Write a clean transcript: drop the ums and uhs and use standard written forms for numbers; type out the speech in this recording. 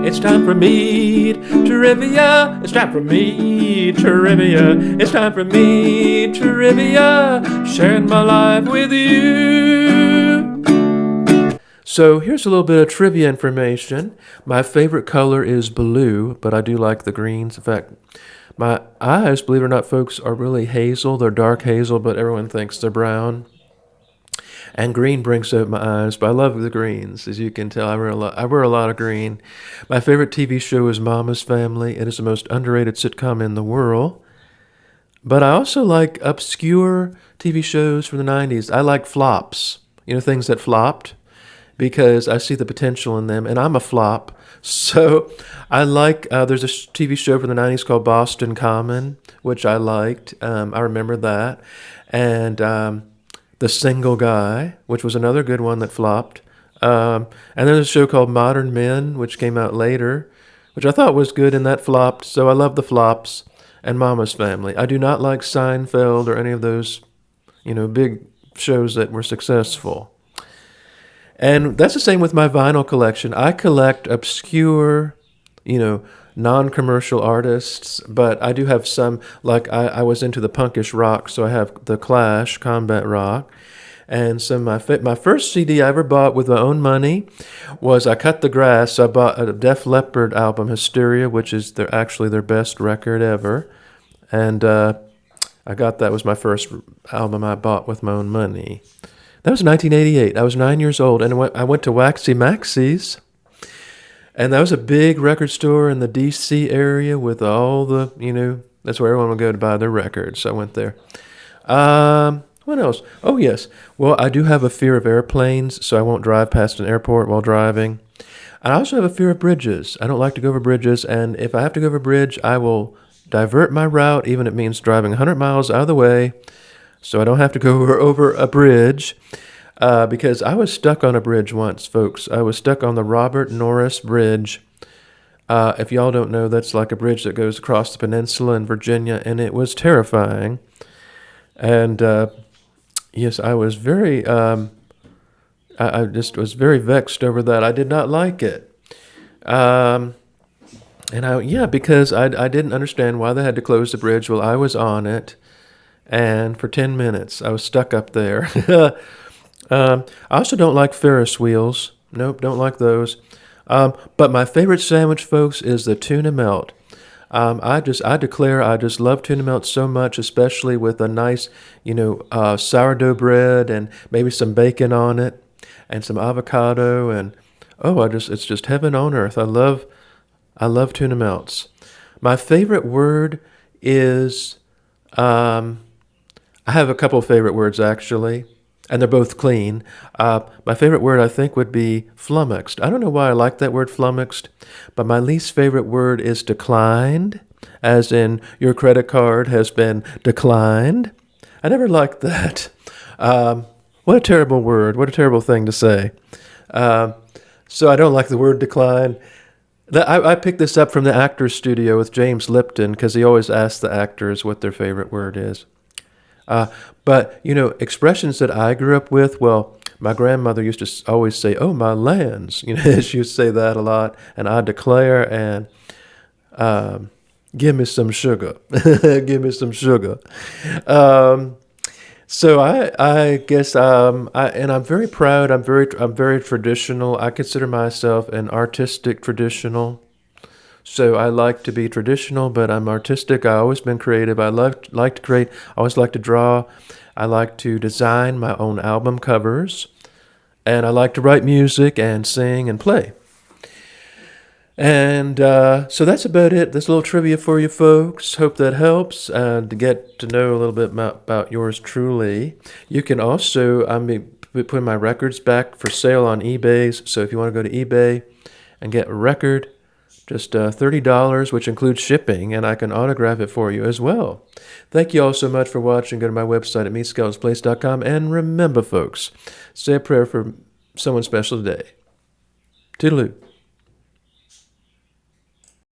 It's time for Meade Trivia. It's time for Meade Trivia. It's time for Meade Trivia. Sharing my life with you. So here's a little bit of trivia information. My favorite color is blue, but I do like the greens. In fact, my eyes, believe it or not, folks, are really hazel. They're dark hazel, but everyone thinks they're brown. And green brings out my eyes, but I love the greens. As you can tell, I wear a lot of green. My favorite TV show is Mama's Family. It is the most underrated sitcom in the world. But I also like obscure TV shows from the 90s. I like flops, things that flopped, because I see the potential in them, and I'm a flop. So I like, there's a TV show from the 90s called Boston Common, which I liked. I remember that. And The Single Guy, which was another good one that flopped. And then there's a show called Modern Men, which came out later, which I thought was good, and that flopped. So I love the flops. And Mama's Family. I do not like Seinfeld or any of those, big shows that were successful. And that's the same with my vinyl collection. I collect obscure, non-commercial artists, but I do have some, like I was into the punkish rock, so I have The Clash, Combat Rock. And so my first CD I ever bought with my own money was I Cut the Grass. So I bought a Def Leppard album, Hysteria, which is actually their best record ever. And that was my first album I bought with my own money. That was 1988. I was 9 years old, and I went to Waxy Maxie's, and that was a big record store in the D.C. area with all the, that's where everyone would go to buy their records. So I went there. What else? Oh, yes. Well, I do have a fear of airplanes, so I won't drive past an airport while driving. I also have a fear of bridges. I don't like to go over bridges, and if I have to go over a bridge, I will divert my route, even if it means driving 100 miles out of the way, so I don't have to go over a bridge, because I was stuck on a bridge once, folks. I was stuck on the Robert Norris Bridge. If y'all don't know, that's like a bridge that goes across the peninsula in Virginia, and it was terrifying. And yes, I was very, I just was very vexed over that. I did not like it. Because I didn't understand why they had to close the bridge while I was on it. And for 10 minutes, I was stuck up there. I also don't like Ferris wheels. Nope, don't like those. But my favorite sandwich, folks, is the tuna melt. I declare I just love tuna melt so much, especially with a nice, sourdough bread and maybe some bacon on it and some avocado. And, it's just heaven on earth. I love tuna melts. My favorite word is, I have a couple of favorite words, actually, and they're both clean. My favorite word, I think, would be flummoxed. I don't know why I like that word, flummoxed, but my least favorite word is declined, as in your credit card has been declined. I never liked that. What a terrible word. What a terrible thing to say. So I don't like the word decline. I picked this up from the Actors Studio with James Lipton, because he always asks the actors what their favorite word is. But, expressions that I grew up with, well, my grandmother used to always say, "Oh, my lands." She used to say that a lot. And I declare, and give me some sugar. Give me some sugar. So I guess, and I'm very proud. I'm very traditional. I consider myself an artistic traditional. So I like to be traditional, but I'm artistic. I've always been creative. I like to create. I always like to draw. I like to design my own album covers. And I like to write music and sing and play. And so that's about it. This little trivia for you folks. Hope that helps to get to know a little bit about yours truly. You can also, be putting my records back for sale on eBay. So if you want to go to eBay and get a record, just $30, which includes shipping, and I can autograph it for you as well. Thank you all so much for watching. Go to my website at meetskeltonsplace.com. And remember, folks, say a prayer for someone special today. Toodaloo.